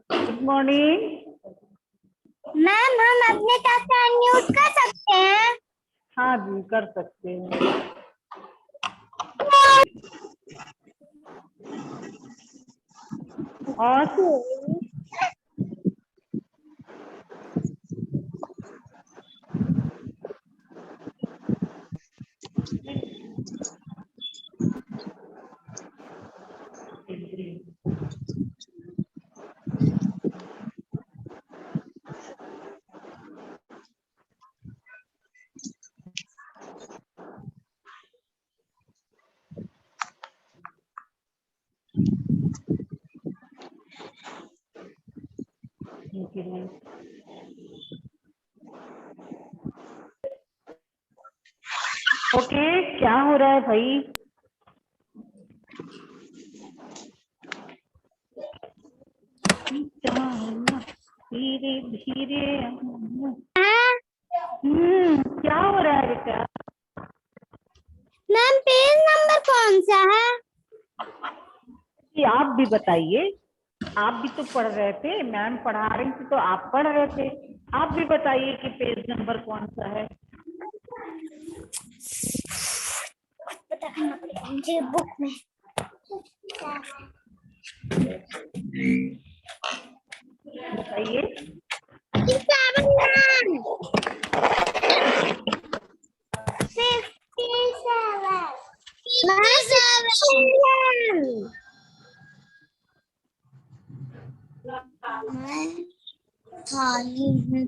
Good morning ma'am, हम अपने camera unmute कर सकते हैं? हाँ जी, कर सकते हैं। और ओके, क्या हो रहा है भाई? धीरे धीरे। क्या हो रहा है बेटा? मैम, पेज नंबर कौन सा है? जी आप भी बताइए, आप भी तो पढ़ रहे थे, मैम पढ़ा रही थी तो आप पढ़ रहे थे। आप भी बताइए कि पेज नंबर कौन सा है। पता करना पड़ेगा मुझे बुक में। बताइए। 57 खाली है।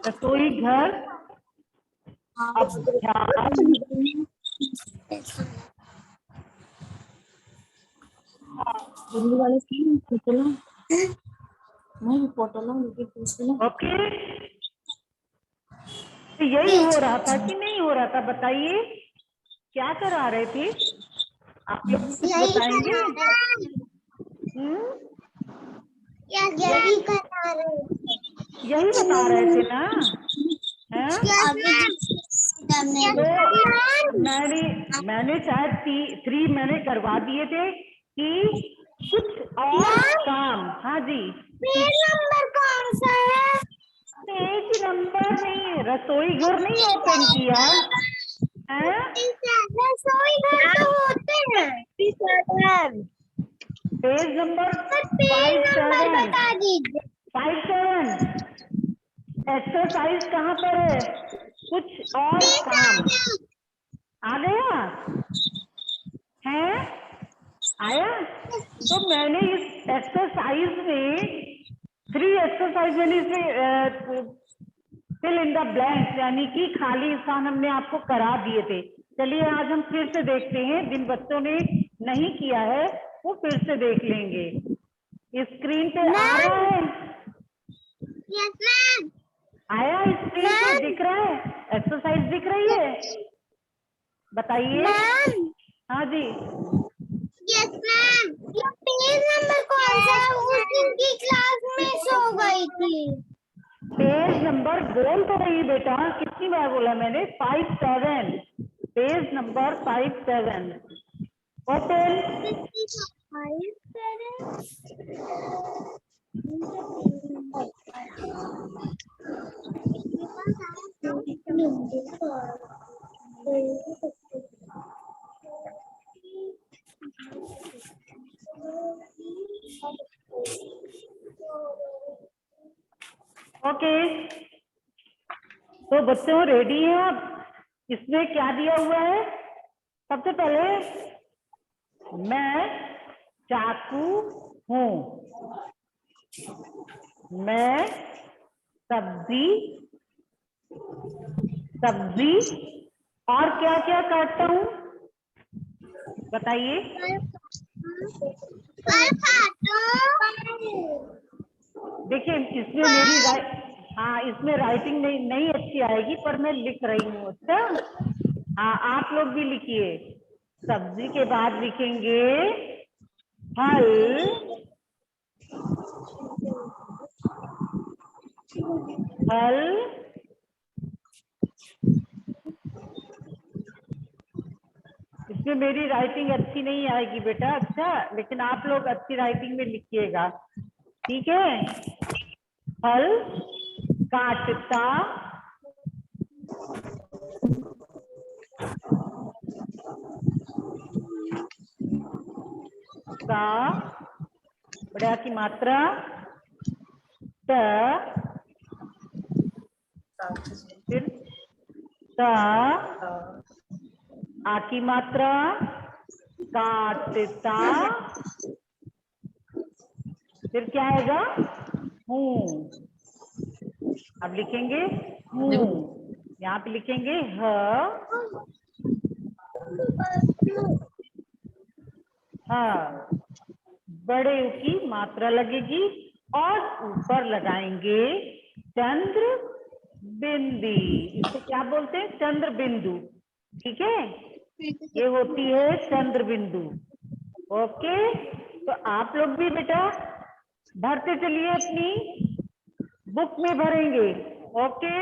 रसोई घर, अभ्यास, ओके। तो यही हो रहा था कि नहीं हो रहा था? बताइए, क्या करा रहे थे आप लोग? कुछ बताएंगे? यही करा रहे थे। यही बता रहे थे ना? हैं? तो मैंने शायद 3 मैंने करवा दिए थे कि कुछ और काम। हाँ जी, पेज नंबर कौन सा है? पेज नंबर नहीं, रसोई घर नहीं ओपन किया है? रसोई घर तो होते हैं। पेज नंबर पेज नंबर बता दीजिए। 57। एक्सरसाइज कहाँ पर है? कुछ और काम आ गया है? आया? तो मैंने इस एक्सरसाइज में 3 एक्सरसाइज मैंने इसमें फिल इन द ब्लैंक्स यानी कि खाली स्थान हमने आपको करा दिए थे। चलिए आज हम फिर से देखते हैं, जिन बच्चों ने नहीं किया है वो फिर से देख लेंगे। स्क्रीन पे आ रहा है? Yes ma'am. आया? स्क्रीन पे दिख रहा है? एक्सरसाइज दिख रही है? बताइए। मैम, हाँ जी, यस मैम। ये पेज नंबर कौन सा है? उस दिन की क्लास में सो गई थी। पेज नंबर बोल तो रही बेटा, कितनी बार बोला मैंने? 57, पेज नंबर 57 ओपन। ओके, तो बच्चों रेडी हैं आप? इसमें क्या दिया हुआ है? सबसे पहले मैं चाकू हूँ, मैं सब्जी सब्जी और क्या क्या काटता हूँ बताइए। देखिए इसमें मेरी हाँ इसमें राइटिंग नहीं अच्छी आएगी, पर मैं लिख रही हूँ। अच्छा, हाँ आप लोग भी लिखिए। सब्जी के बाद लिखेंगे फल, फल इसमें मेरी राइटिंग अच्छी नहीं आएगी बेटा, अच्छा, लेकिन आप लोग अच्छी राइटिंग में लिखिएगा, ठीक है। फल काटता का बड़ा की मात्रा त, फिर त, आ की मात्रा काटता, फिर क्या आएगा, हूँ। अब लिखेंगे हूँ, यहाँ पे लिखेंगे ह, बड़े ऊ की मात्रा लगेगी और ऊपर लगाएंगे चंद्र बिंदी। इसे क्या बोलते हैं, चंद्र बिंदु, ठीक है। ये होती है चंद्र बिंदु। ओके, तो आप लोग भी बेटा भरते चलिए, अपनी बुक में भरेंगे। ओके,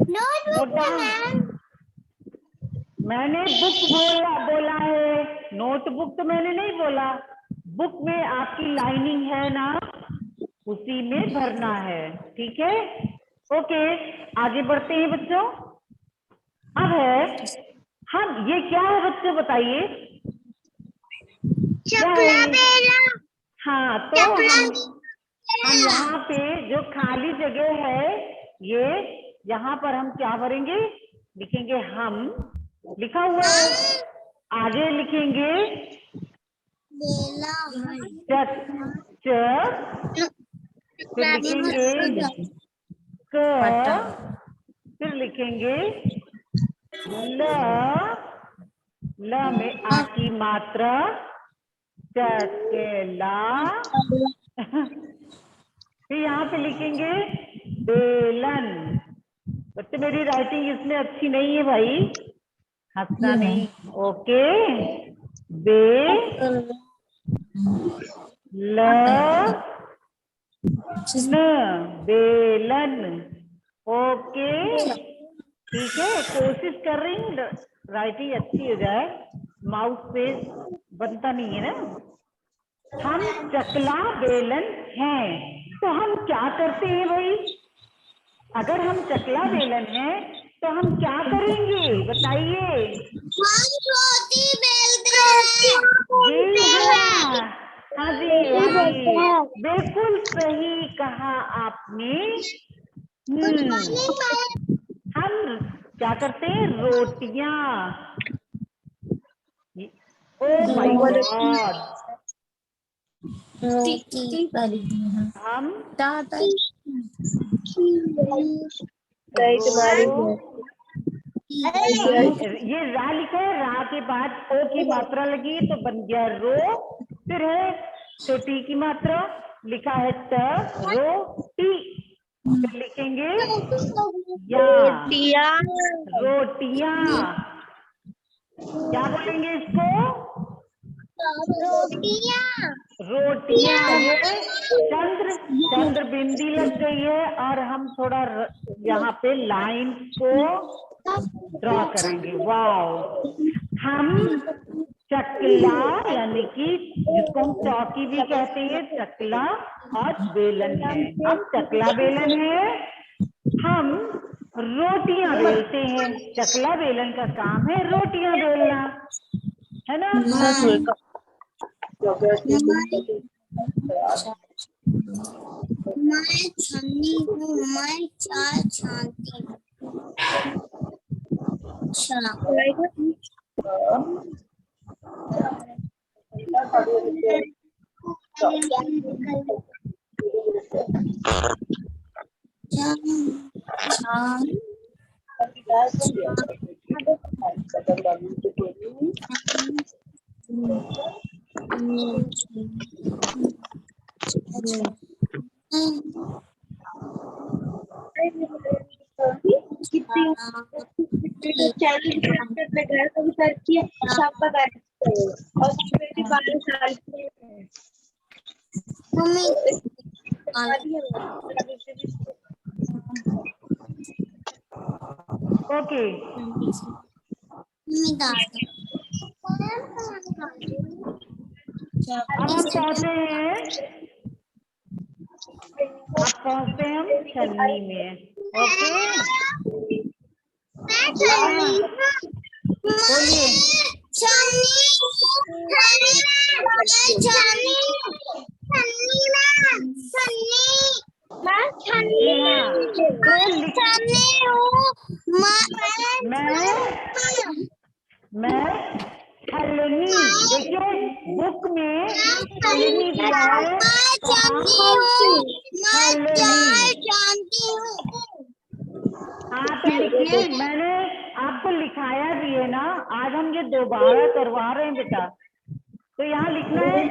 नोटबुक में मैम। मैंने बुक बोला है, नोटबुक तो मैंने नहीं बोला। बुक में आपकी लाइनिंग है ना, उसी में भरना है, ठीक है। ओके, आगे बढ़ते हैं बच्चों। अब है हम, ये क्या है बच्चों बताइए, क्या है चकला ये? बेला। हाँ, तो हम यहाँ पे जो खाली जगह है, ये यहाँ पर हम क्या भरेंगे, लिखेंगे हम, लिखा हुआ है। आगे लिखेंगे बेला चक, फिर लिखेंगे क, फिर लिखेंगे ल, ल में आ की मात्रा चकेला, फिर यहाँ पे लिखेंगे बेलन। बच्चे मेरी राइटिंग इसमें अच्छी नहीं है भाई, हंसना नहीं। ओके, बे ल न, बेलन। ओके, ठीक है, कोशिश कर रही हूँ राइटिंग अच्छी हो जाए, माउस पे बनता नहीं है ना। हम चकला बेलन हैं, तो हम क्या करते हैं भाई, अगर हम चकला बेलन हैं तो हम क्या करेंगे बताइए। हम रोटी बेलते हैं। जी हाँ, हाँ जी, हाँ जी, बिल्कुल सही कहा आपने। हम क्या करते हैं, रोटियां। ओ माय गॉड, हम रो, ये रा लिखा है, रा के बाद ओ की मात्रा लगी तो बन गया रो, फिर है तो टी की मात्रा, लिखा है त, रो टी, फिर लिखेंगे या, रोटियां। क्या बोलेंगे इसको, रोटियां। रोटियां। ये चंद्र, चंद्र बिंदी लग गई है, और हम थोड़ा यहाँ पे लाइन को ड्रॉ करेंगे। वाओ, हम चकला, यानी कि जिसको हम चौकी भी कहते हैं, चकला और बेलन है, हम चकला बेलन है, हम रोटियां बेलते हैं। चकला बेलन का काम है रोटियां बेलना, है ना। मैं छन्नी हूँ, मैं चाय छानती हूँ। ओके, अब हम पहुंचे हैं, अब पहुंचते हैं हम छन्नी में। ओके बोलिए। जी हाँ, तो मैं छलनी, देखिए बुक में छलनी दिया है, तो हम छलनी। हाँ तो लिखिए, मैंने आपको लिखाया भी है ना, आज हम ये दोबारा करवा रहे हैं बेटा। तो यहाँ लिखना है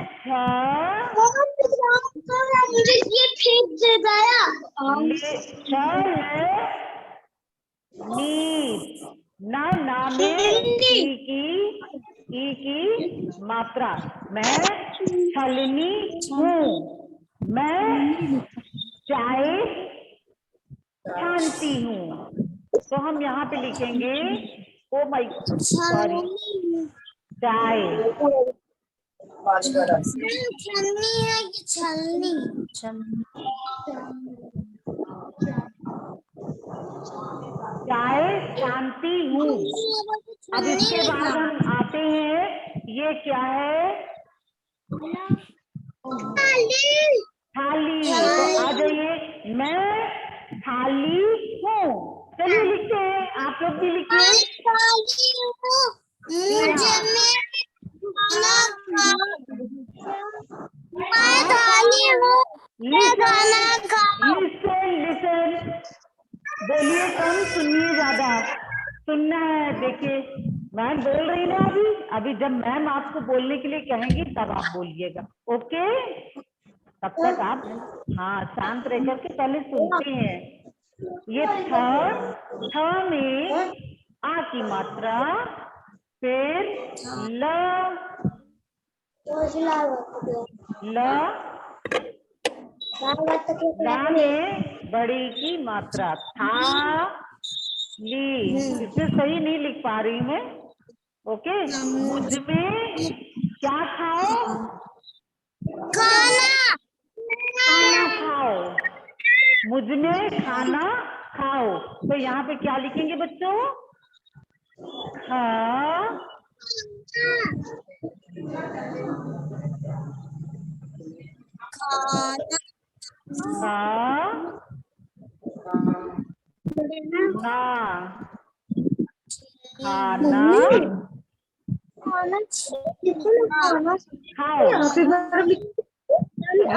मुझे ये फेंक दे दिया। ना ना में ई की मात्रा, मैं छलनी हूँ, मैं चाय छानती हूँ। तो हम यहाँ पे लिखेंगे, ओ माय सॉरी, चाय। छलनी है कि छलनी? चाय छानती हूँ। अब इसके बाद हम आते हैं, ये क्या है? थाली। तो आ जाइए, मैं थाली हूँ। चलिए लिखते हैं, आप लोग भी लिखिए। लिसन, बोलिए कम, सुनिए ज्यादा। सुनना है, देखिए मैम बोल रही ना, अभी जब मैम आपको बोलने के लिए कहेंगी तब आप बोलिएगा। ओके, तब तक आप हाँ शांत रह करके पहले सुनते हैं। ये थ में आ की मात्रा, फिर ल में बड़ी की मात्रा, था ली। इसमें सही नहीं लिख पा रही मैं। ओके, मुझ में क्या खाओ? खाना खाओ। मुझ में खाना खाओ। तो यहाँ पे क्या लिखेंगे बच्चों?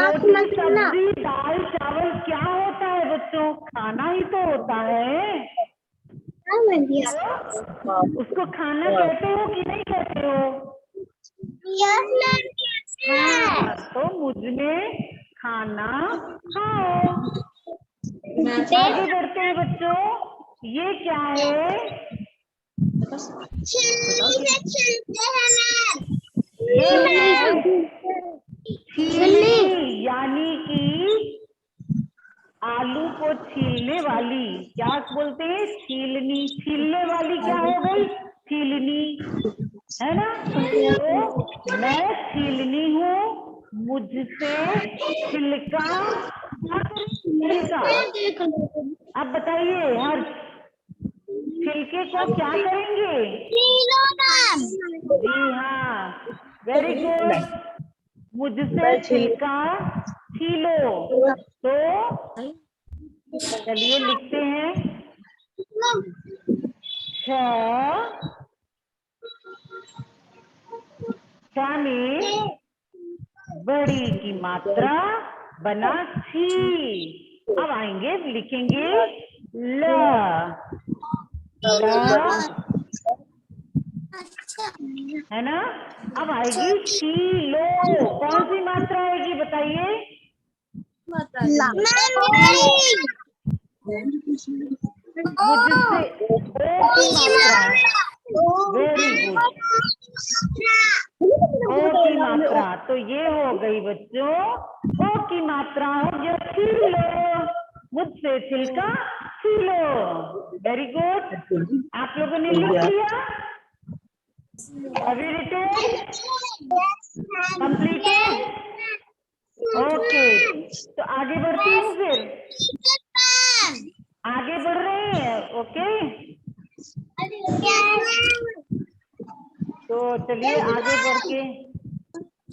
रोटी सब्जी दाल चावल क्या होता है बच्चों? खाना ही तो होता है। उसको खाना कहते हो कि नहीं कहते हो? हाँ, तो मुझ में खाना खाओ। आगे बढ़ते हैं बच्चों, ये क्या है? छीलनी, यानी कि आलू को छीलने वाली, क्या बोलते हैं? छीलनी। छीलने वाली क्या हो गई? छीलनी, है ना? तो मैं छीलनी हूँ, मुझसे छिलका, अब बताइए हर छिलके को क्या करेंगे? जी हाँ, वेरी गुड। मुझसे छिलका छीलो। तो चलिए लिखते हैं, छ में बड़ी की मात्रा बना छी। अब आएंगे, लिखेंगे ल। है ना? अब आएगी शीलो। कौन सी मात्रा आएगी बताइए? मुझसे ओ की मात्रा। वेरी गुड, ओ की मात्रा। तो ये हो गई बच्चों ओ की मात्रा हो गया छीलो, मुझसे छिलका छीलो। वेरी गुड, आप लोगों ने लिख लिया। Have you written? Completed? Okay, तो आगे बढ़ती हूँ फिर, आगे बढ़ रहे हैं। ओके, तो चलिए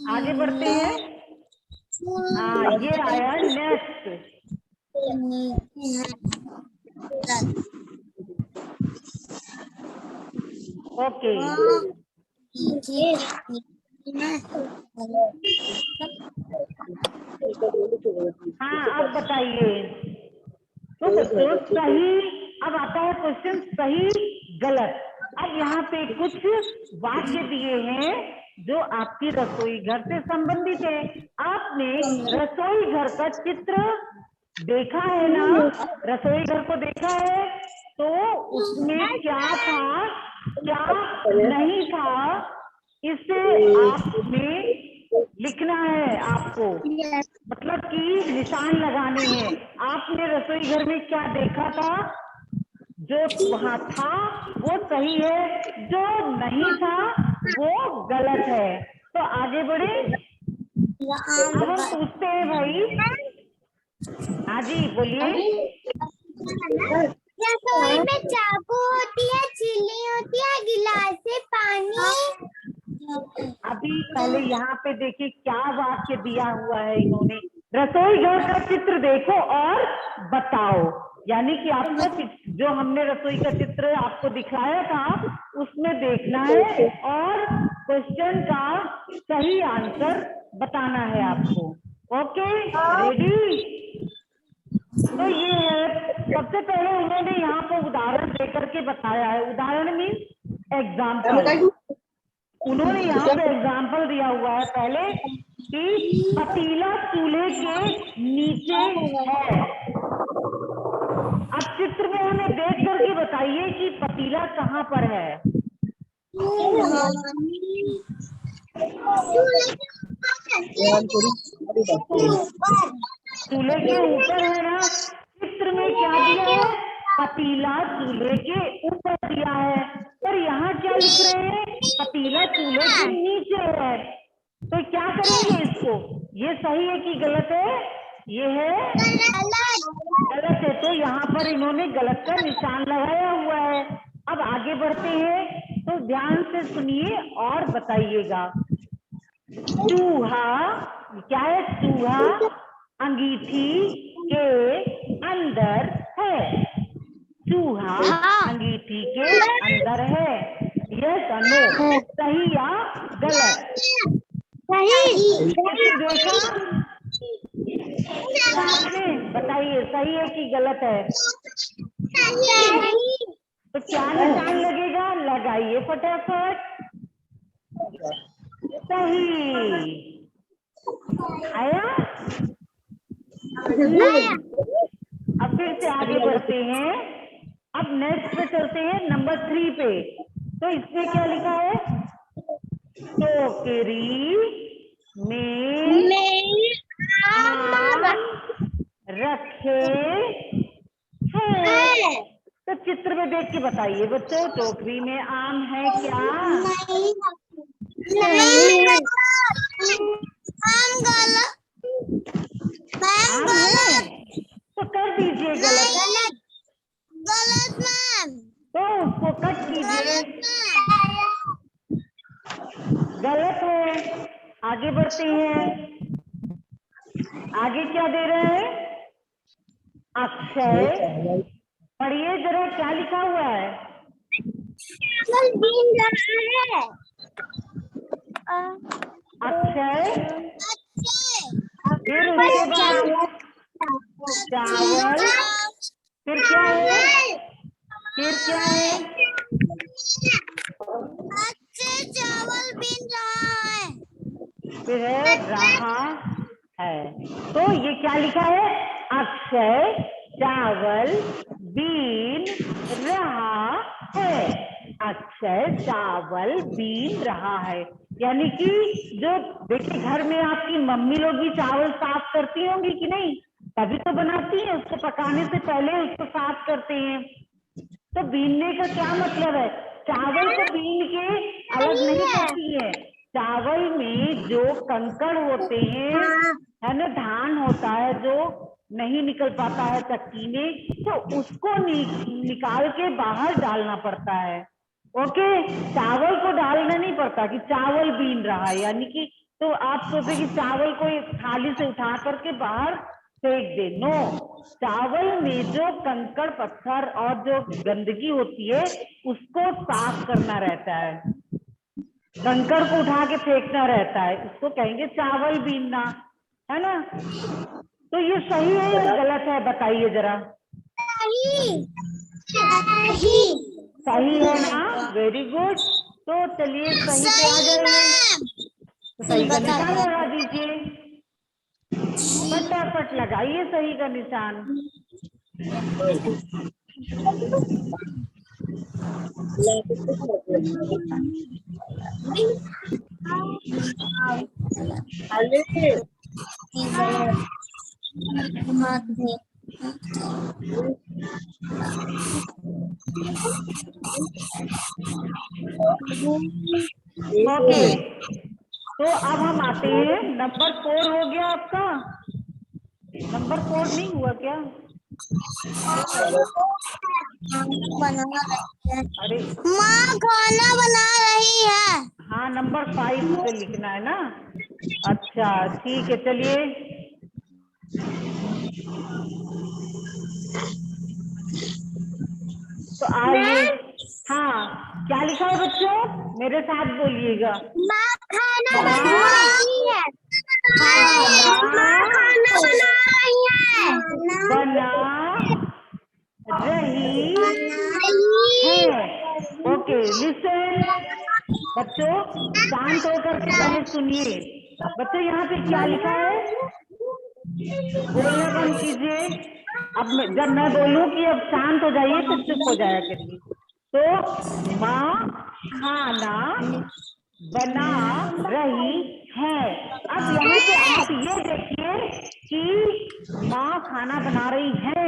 आगे बढ़ते हैं। हाँ, ये आया नेक्स्ट। ओके, हाँ अब बताइए। तो बच्चों सही, अब आता है क्वेश्चन सही गलत। अब यहाँ पे कुछ वाक्य दिए हैं जो आपकी रसोई घर से संबंधित है। आपने रसोई घर का चित्र देखा है ना, रसोई घर को देखा है, तो उसमें क्या था क्या नहीं था, इसे आपने लिखना है आपको, मतलब कि निशान लगाने हैं। आपने रसोई घर में क्या देखा था, जो वहां था वो सही है, जो नहीं था वो गलत है। तो आगे बढ़े। अब हम पूछते हैं भाई। हाँ जी बोलिए। रसोई में चाकू होती है, चिल्ली होती है, गिलास से पानी। अभी पहले यहाँ पे देखिए क्या वाक्य दिया हुआ है इन्होंने। रसोई घर का चित्र देखो और बताओ, यानी कि आपको जो हमने रसोई का चित्र आपको दिखाया था उसमें देखना है और क्वेश्चन का सही आंसर बताना है आपको। Okay, ready? तो ये है, सबसे पहले उन्होंने यहाँ पर उदाहरण देकर के बताया है। उदाहरण मीन्स एग्जाम्पल। उन्होंने यहाँ पे एग्जाम्पल दिया हुआ है पहले कि पतीला चूल्हे के नीचे है। अब चित्र में हमें देख करके बताइए कि पतीला कहाँ पर है। चूल्हे के ऊपर है ना। चित्र में क्या दिया है, पतीला चूल्हे के ऊपर दिया है, पर यहाँ क्या लिख रहे हैं, पतीला चूल्हे के नीचे है। तो क्या करेंगे इसको, ये सही है कि गलत है? ये है गलत है, तो यहाँ पर इन्होंने गलत का निशान लगाया हुआ है। अब आगे बढ़ते हैं, तो ध्यान से सुनिए और बताइएगा। चूहा, क्या है? चूहा अंगीठी के अंदर है। चूहा अंगीठी के अंदर है। यस और नो, सही या गलत? सही। देखा आपने, बताइए सही है कि गलत है? तो क्या निशान लगेगा, लगाइए फटाफट। सही आया। अब फिर से आगे बढ़ते हैं। अब नेक्स्ट पे चलते हैं, नंबर 3 पे। तो इसमें क्या लिखा है, टोकरी में आम रखे हैं। तो चित्र में देख के बताइए बच्चों, टोकरी में आम है क्या? नहीं, आम गलत, आम है तो कर दीजिए गलत। गलत मैम, तो उसको कट कीजिए। गलत है। आगे बढ़ते हैं। आगे क्या दे रहे हैं, अक्षय। पढ़िए जरा क्या लिखा हुआ है। अक्षय, फिर उसके बाद चावल, फिर क्या है, फिर क्या है? अक्षय चावल बीन रहा है। फिर है रहा है। तो ये क्या लिखा है, अक्षय चावल बीन रहा है। अक्षय चावल बीन रहा है, यानी कि जो देखिए घर में आपकी मम्मी लोग भी चावल साफ करती होंगी कि नहीं, तभी तो बनाती है, उसको पकाने से पहले उसको साफ करते हैं। तो बीनने का क्या मतलब है, चावल को बीन के अलग नहीं करती है। चावल में जो कंकड़ होते हैं, है ना, धान होता है जो नहीं निकल पाता है चक्की में, तो उसको निकाल के बाहर डालना पड़ता है। ओके, चावल को डालना नहीं पड़ता कि चावल बीन रहा है, यानी कि तो आप सोचे कि चावल को एक थाली से उठा करके बाहर फेंक दे, नो। चावल में जो कंकड़ पत्थर और जो गंदगी होती है उसको साफ करना रहता है, कंकड़ को उठा के फेंकना रहता है, उसको कहेंगे चावल बीनना, है ना। तो ये सही है या गलत है, बताइए जरा। सही है ना, वेरी गुड। तो चलिए सही पे आ जाइए, तो सही का निशान लगा दीजिए, फटाफट लगाइए सही का निशान। ओके, तो अब हम आते हैं, नंबर 4 हो गया आपका। नंबर 4 नहीं हुआ क्या? अरे माँ खाना बना रही है। हाँ, नंबर 5 पे लिखना है ना। अच्छा ठीक है, चलिए। तो आइए, हाँ क्या लिखा है बच्चों, मेरे साथ बोलिएगा। माँ खाना माँ बना रही है। माँ खाना बना रही है। बना रही है। ओके, लिसन बच्चों, शांत होकर के पहले सुनिए। बच्चों यहाँ पे क्या लिखा है, बोलना बंद कीजिए। अब जब मैं बोलूं कि अब शांत हो जाइए तो चुप हो जाया करिए। तो माँ खाना बना रही है। अब यहाँ पे आप ये देखिए कि माँ खाना बना रही है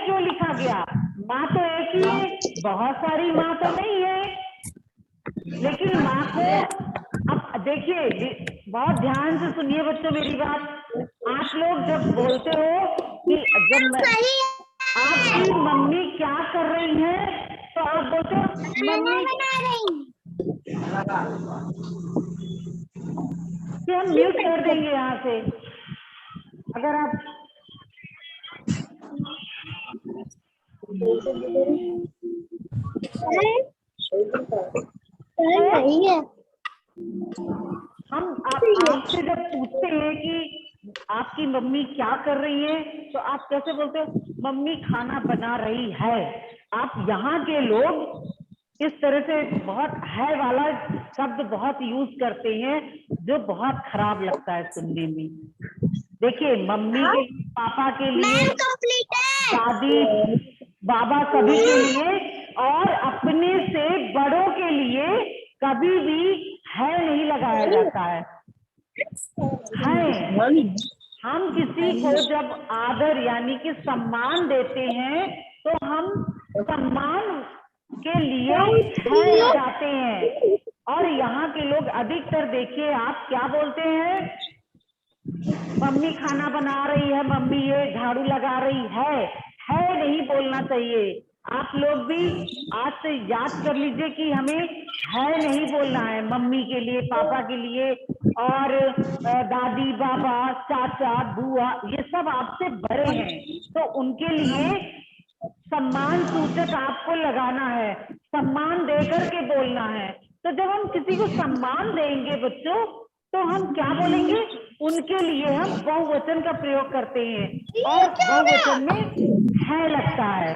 क्यों लिखा गया? माँ तो एक ही है, बहुत सारी माँ तो नहीं है, लेकिन माँ को, अब देखिए बहुत ध्यान से सुनिए बच्चों मेरी बात। आप लोग जब बोलते हो कि जब आपकी मम्मी क्या कर रही है, तो आप बोलते हो मम्मी बना रही। कि हम म्यूट कर देंगे यहाँ से, अगर आप सही है। हम आपसे जब पूछते हैं कि आपकी मम्मी क्या कर रही है, तो आप कैसे बोलते हो? मम्मी खाना बना रही है। आप यहाँ के लोग इस तरह से बहुत है वाला शब्द बहुत यूज करते हैं, जो बहुत खराब लगता है सुनने में। देखिए, मम्मी के लिए, पापा के लिए, दादी बाबा सभी के लिए, और अपने से बड़ों के लिए कभी भी है नहीं लगाया जाता है। हम किसी को जब आदर यानी कि सम्मान देते हैं, तो हम सम्मान के लिए है लगाते हैं। और यहाँ के लोग अधिकतर देखिए आप क्या बोलते हैं, मम्मी खाना बना रही है, मम्मी ये झाड़ू लगा रही है नहीं बोलना चाहिए। आप लोग भी आज से याद कर लीजिए कि हमें है नहीं बोलना है मम्मी के लिए, पापा के लिए, और दादी बाबा चाचा बुआ ये सब आपसे बड़े हैं, तो उनके लिए सम्मान सूचक आपको लगाना है, सम्मान देकर के बोलना है। तो जब हम किसी को सम्मान देंगे बच्चों, तो हम क्या बोलेंगे, उनके लिए हम बहुवचन का प्रयोग करते हैं, और बहुवचन में है लगता है।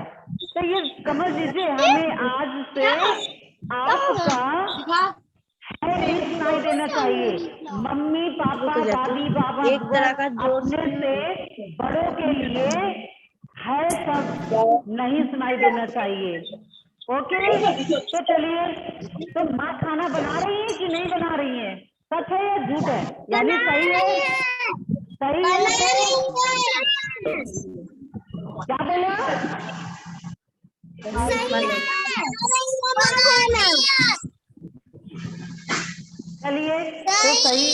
तो ये समझ लीजिए, हमें आज से आपका है नहीं सुनाई देना चाहिए। मम्मी पापा दादी बाबा एक तरह का अपने से बड़ों के लिए है सब नहीं सुनाई देना चाहिए। ओके, तो चलिए, तो माँ खाना बना रही है कि नहीं बना रही है? सच है या झूठ है? यानी सही है, सही है तो क्या बोला? चलिए तो सही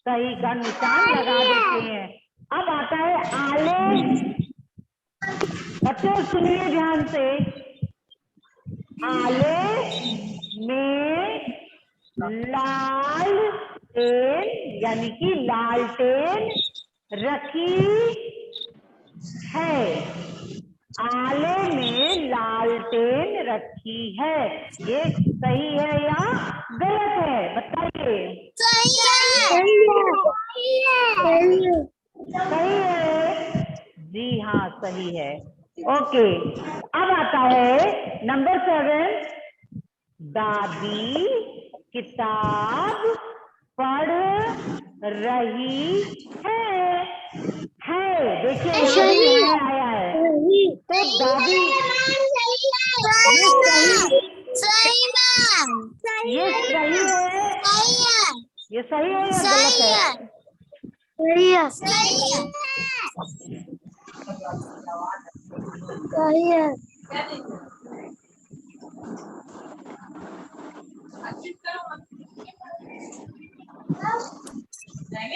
सही का निशान लगा देते हैं। अब आता है आले। बच्चों सुनिए ध्यान से, आले में लालटेन यानी कि लालटेन रखी है। आले में लालटेन रखी है, ये सही है या गलत है बताइए। सही है, जी हाँ सही है। ओके, अब आता है नंबर 7। दादी किताब पढ़ रही है। देखिए यहाँ भी है आया है, तो दादी ये सही है, ये सही है या गलत है?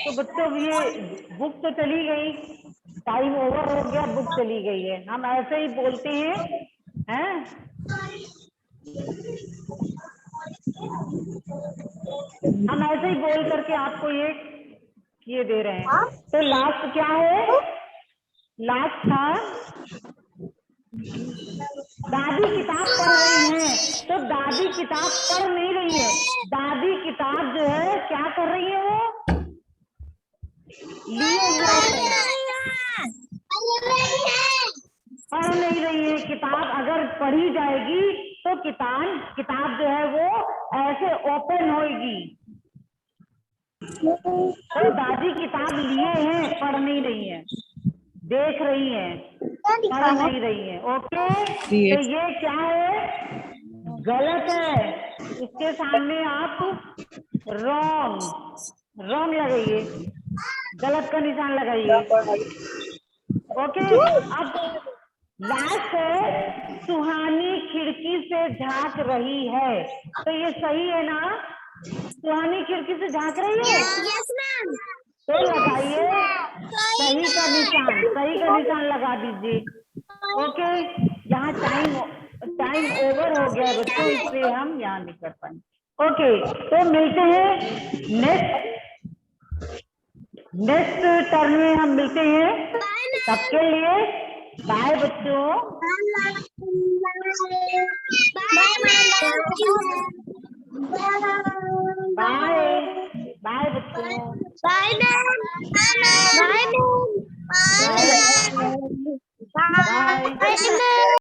तो बच्चों ये बुक तो चली गई, टाइम ओवर हो गया, बुक चली गई है। हम ऐसे ही बोलते हैं हम ऐसे ही बोल करके आपको ये किए दे रहे हैं। तो लास्ट क्या है? लास्ट था दादी किताब पढ़ रही है, तो दादी किताब पढ़ नहीं रही है, दादी किताब जो है क्या कर रही है, वो लिए हुए पढ़ नहीं रही है। किताब अगर पढ़ी जाएगी तो किताब जो है वो ऐसे ओपन होगी। तो दादी किताब लिए हैं, पढ़ नहीं रही है, देख रही है, पढ़ नहीं रही है। ओके, तो ये क्या है? गलत है। इसके सामने आप रॉन्ग लगाइए, गलत का निशान लगाइए। ओके, अब लास्ट है सुहानी खिड़की से झांक रही है, तो ये सही है ना? सुहानी खिड़की से झांक रही है, तो लगाइए सही का निशान लगा दीजिए। ओके, यहाँ टाइम ओवर हो गया बच्चों, इसलिए हम यहाँ नहीं कर पाएंगे। ओके, तो मिलते हैं नेक्स्ट टर्न में, हम मिलते हैं। सबके लिए बाय बच्चों, बाय बच्चों, बाय।